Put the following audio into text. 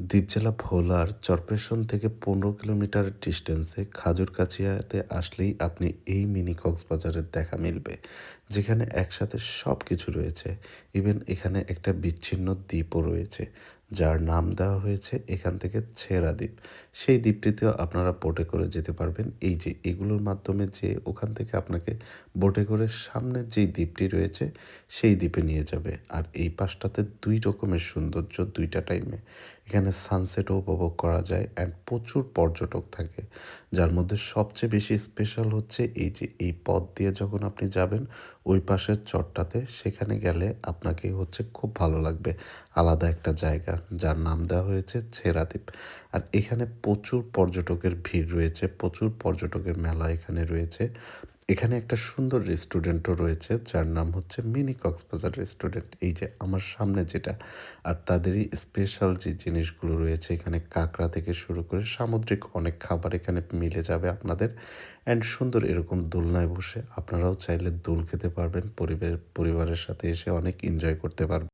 দ্বীপ জেলা ভোলার চরপেশন থেকে ১৫ কিলোমিটার ডিস্টেন্সে খাজুরকাছিয়াতে আসলেই আপনি এই মিনি কক্সবাজারের দেখা মিলবে। যেখানে একসাথে সব কিছু রয়েছে। ইভেন এখানে একটা বিচ্ছিন্ন দ্বীপও রয়েছে। যার নাম দেওয়া হয়েছে এখান থেকে ছেড়া দ্বীপ। সেই দ্বীপটিতেও আপনারা বোটে করে যেতে পারবেন। এই যে এগুলোর মাধ্যমে যেয়ে ওখান থেকে আপনাকে বোটে করে সামনের যেই দ্বীপটি রয়েছে সেই দ্বীপে নিয়ে যাবে। আর এই পাশটাতে ২ রকমের সৌন্দর্য ২ টা টাইমে। এখানে সানসেটও উপভোগ করা যায় অ্যান্ড প্রচুর পর্যটক থাকে। যার মধ্যে সবচেয়ে বেশি স্পেশাল হচ্ছে এই যে এই পথ দিয়ে যখন আপনি যাবেন ওই পাশের চরটাতে সেখানে গেলে আপনাকে হচ্ছে খুব ভালো লাগবে। আলাদা একটা জায়গা যার নাম দেওয়া হয়েছে ছেড়া দ্বীপ। আর এখানে প্রচুর পর্যটকের ভিড় রয়েছে, প্রচুর পর্যটকের মেলা এখানে রয়েছে। এখানে একটা সুন্দর রেস্টুরেন্টও রয়েছে যার নাম হচ্ছে মিনি কক্সবাজার রেস্টুরেন্ট। এই যে আমার সামনে যেটা। আর তাদেরই স্পেশাল যে জিনিসগুলো রয়েছে এখানে কাঁকড়া থেকে শুরু করে সামুদ্রিক অনেক খাবার এখানে মিলে যাবে আপনাদের। অ্যান্ড সুন্দর এরকম দোলনায় বসে আপনারাও চাইলে দোল খেতে পারবেন। পরিবারের সাথে এসে অনেক এনজয় করতে পারবেন।